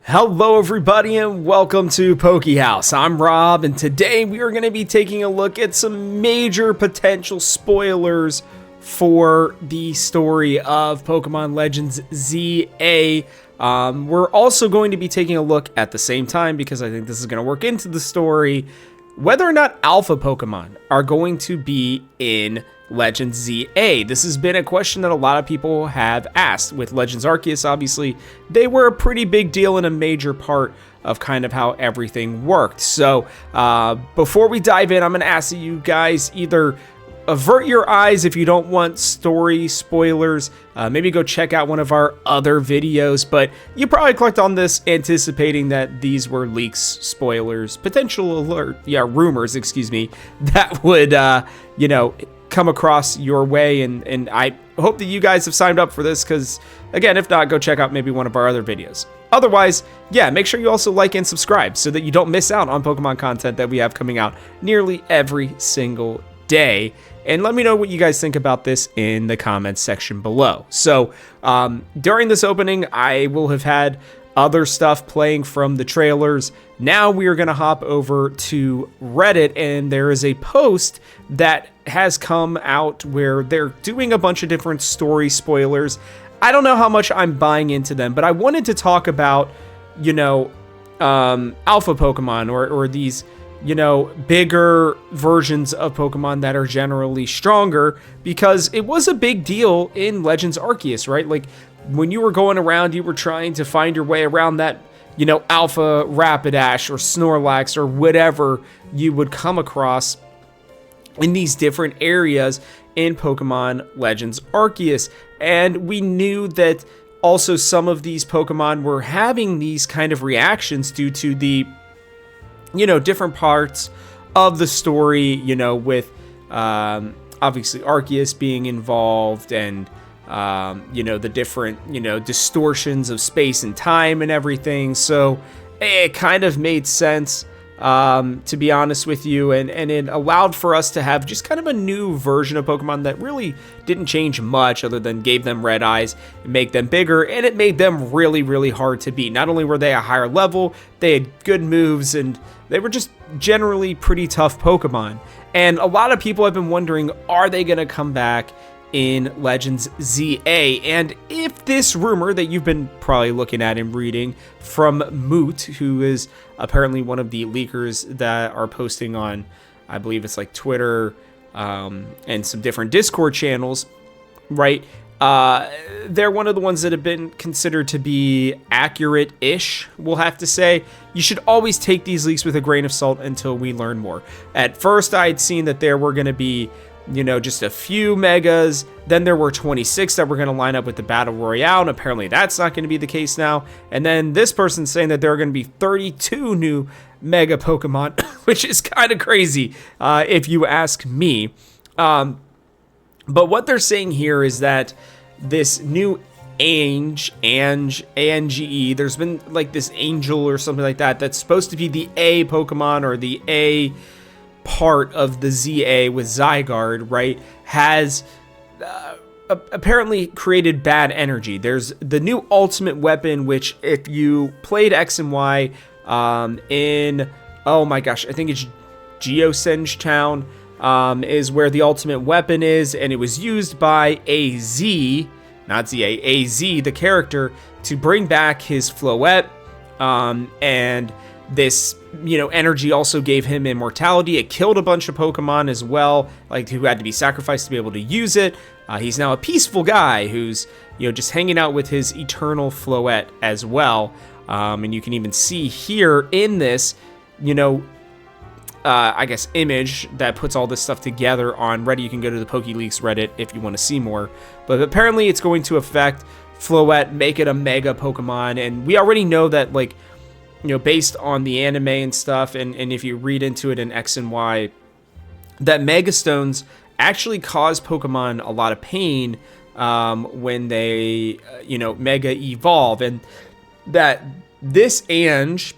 Hello everybody and welcome to House. I'm Rob, and today we are going to be taking a look at some major potential spoilers for the story of Pokemon Legends ZA. We're also going to be taking a look at the same time, because I think this is going to work into the story, whether or not Alpha Pokemon are going to be in Legends ZA. This has been a question that a lot of people have asked. With Legends Arceus, obviously, they were a pretty big deal and a major part of kind of how everything worked. So before we dive in, I'm going to ask that you guys either avert your eyes if you don't want story spoilers. Maybe go check out one of our other videos, but you probably clicked on this anticipating that these were leaks, spoilers, potential rumors, that would, come across your way, and I hope that you guys have signed up for this, because again, if not, go check out maybe one of our other videos. Otherwise, yeah, make sure you also like and subscribe so that you don't miss out on Pokemon content that we have coming out nearly every single day. And let me know what you guys think about this in the comments section below. So during this opening, I will have had other stuff playing from the trailers. Now we are going to hop over to Reddit, and there is a post that has come out where they're doing a bunch of different story spoilers. I don't know how much I'm buying into them, but I wanted to talk about, Alpha Pokemon or these, bigger versions of Pokemon that are generally stronger, because it was a big deal in Legends Arceus, right? Like, when you were going around, you were trying to find your way around that, Alpha Rapidash or Snorlax or whatever you would come across in these different areas in Pokemon Legends Arceus. And we knew that also some of these Pokemon were having these kind of reactions due to the, different parts of the story, with obviously Arceus being involved, and the different, distortions of space and time and everything. So it kind of made sense, to be honest with you, and it allowed for us to have just kind of a new version of Pokemon that really didn't change much, other than gave them red eyes and make them bigger, and it made them really, really hard to beat. Not only were they a higher level, they had good moves, and they were just generally pretty tough Pokemon. And a lot of people have been wondering, are they going to come back in Legends ZA? And if this rumor that you've been probably looking at and reading from Moot, who is apparently one of the leakers that are posting on, I believe it's like Twitter, and some different Discord channels, right? They're one of the ones that have been considered to be accurate-ish, we'll have to say. You should always take these leaks with a grain of salt until we learn more. At first, I'd seen that there were going to be, just a few megas. Then there were 26 that were going to line up with the Battle Royale, and apparently that's not going to be the case now. And then this person's saying that there are going to be 32 new mega Pokemon, which is kind of crazy, if you ask me. But what they're saying here is that this new Ange, there's been like this Angel or something like that, that's supposed to be the A Pokemon, or the A part of the ZA with Zygarde, right, has apparently created bad energy. There's the new ultimate weapon, which if you played X and Y in, oh my gosh, I think it's Geosenge Town, is where the ultimate weapon is, and it was used by AZ, not ZA, AZ, the character, to bring back his Floette, and this, energy also gave him immortality. It killed a bunch of Pokemon as well, like who had to be sacrificed to be able to use it. He's now a peaceful guy who's, just hanging out with his eternal Floette as well. And you can even see here in this, I guess, image that puts all this stuff together on Reddit. You can go to the PokeLeaks Reddit if you want to see more. But apparently it's going to affect Floette, make it a mega Pokemon. And we already know that, like, based on the anime and stuff, and if you read into it in X and Y, that Mega Stones actually cause Pokemon a lot of pain when they, Mega Evolve. And that this Ange,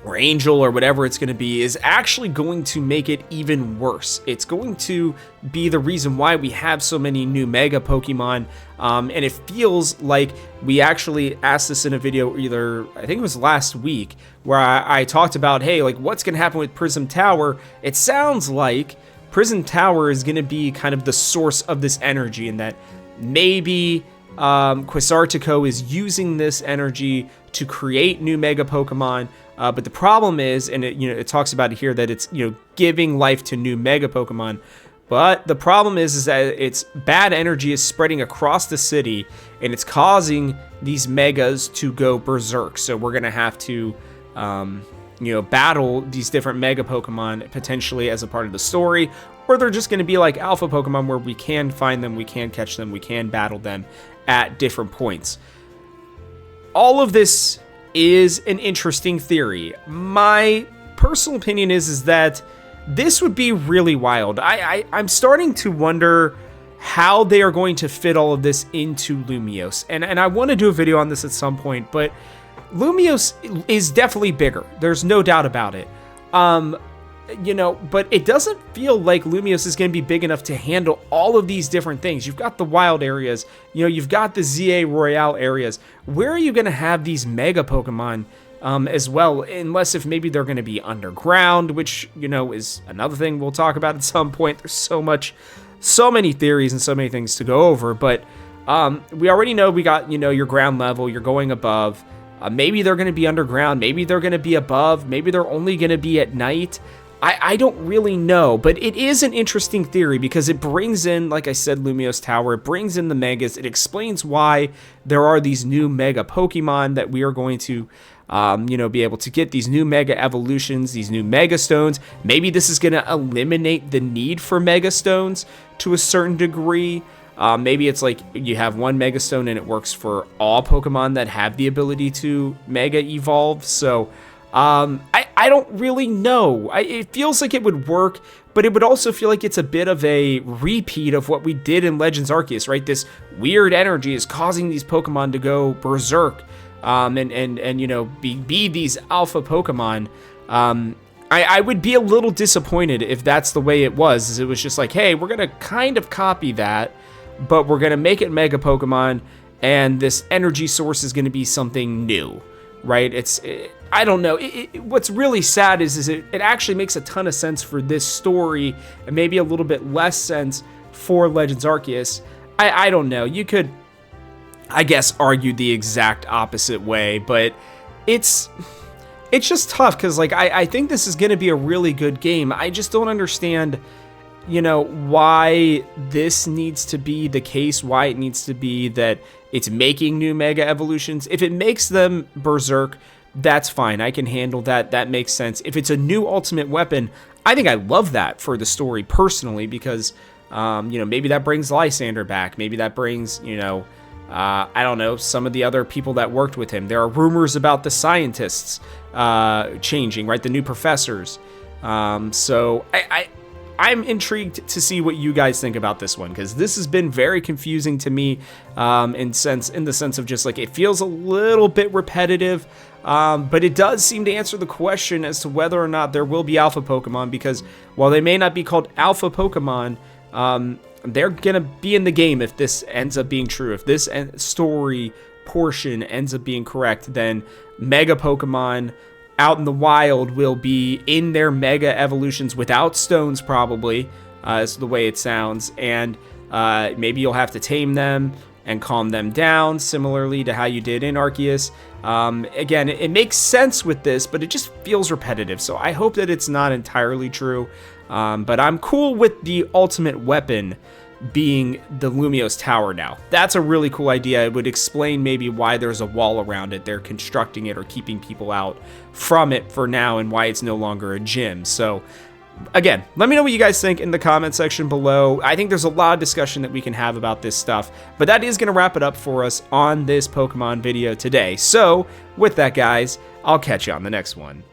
or Angel or whatever it's going to be is actually going to make it even worse. It's going to be the reason why we have so many new Mega Pokemon, and it feels like we actually asked this in a video either, I think it was last week, where I talked about, hey, like what's going to happen with Prism Tower. It sounds like Prism Tower is going to be kind of the source of this energy, and that maybe Quasartico is using this energy to create new Mega Pokemon. But the problem is, and it talks about it here, that it's giving life to new Mega Pokemon. But the problem is that its bad energy is spreading across the city, and it's causing these Megas to go berserk. So we're gonna have to, battle these different Mega Pokemon potentially as a part of the story, or they're just gonna be like Alpha Pokemon where we can find them, we can catch them, we can battle them at different points. All of this is an interesting theory. My personal opinion is that this would be really wild. I'm starting to wonder how they are going to fit all of this into Lumiose. And I want to do a video on this at some point, but Lumiose is definitely bigger. There's no doubt about it. But it doesn't feel like Lumiose is going to be big enough to handle all of these different things. You've got the wild areas, you've got the ZA Royale areas. Where are you going to have these Mega Pokemon as well? Unless if maybe they're going to be underground, which, is another thing we'll talk about at some point. There's so many theories and so many things to go over. But we already know we got, your ground level, you're going above. Maybe they're going to be underground. Maybe they're going to be above. Maybe they're only going to be at night. I don't really know, but it is an interesting theory because it brings in, like I said, Lumiose Tower. It brings in the Megas. It explains why there are these new Mega Pokemon that we are going to, be able to get, these new Mega Evolutions, these new Mega Stones. Maybe this is going to eliminate the need for Mega Stones to a certain degree. Maybe it's like you have one Mega Stone and it works for all Pokemon that have the ability to Mega Evolve. So I don't really know. It feels like it would work, but it would also feel like it's a bit of a repeat of what we did in Legends Arceus, right? This weird energy is causing these Pokemon to go berserk, and be these alpha Pokemon. I would be a little disappointed if that's the way it was. It was just like, hey, we're gonna kind of copy that, but we're gonna make it Mega Pokemon, and this energy source is gonna be something new, right? I don't know. What's really sad is it actually makes a ton of sense for this story, and maybe a little bit less sense for Legends Arceus. I don't know. You could, I guess, argue the exact opposite way, but it's just tough because, like, I think this is going to be a really good game. I just don't understand, why this needs to be the case, why it needs to be that it's making new Mega Evolutions. If it makes them berserk, that's fine. I can handle that. That makes sense. If it's a new ultimate weapon, I think I love that for the story personally because, maybe that brings Lysander back. Maybe that brings, I don't know, some of the other people that worked with him. There are rumors about the scientists changing, right? The new professors. So I'm intrigued to see what you guys think about this one because this has been very confusing to me in the sense of just like it feels a little bit repetitive. But it does seem to answer the question as to whether or not there will be Alpha Pokemon, because while they may not be called Alpha Pokemon, they're going to be in the game if this ends up being true. If this story portion ends up being correct, then Mega Pokemon out in the wild will be in their Mega Evolutions without stones probably, is the way it sounds, and maybe you'll have to tame them and calm them down, similarly to how you did in Arceus. Again, it makes sense with this, but it just feels repetitive, so I hope that it's not entirely true. But I'm cool with the ultimate weapon being the Lumiose Tower now. That's a really cool idea. It would explain maybe why there's a wall around it. They're constructing it or keeping people out from it for now, and why it's no longer a gym. So again, let me know what you guys think in the comment section below. I think there's a lot of discussion that we can have about this stuff, but that is going to wrap it up for us on this Pokemon video today. So with that, guys, I'll catch you on the next one.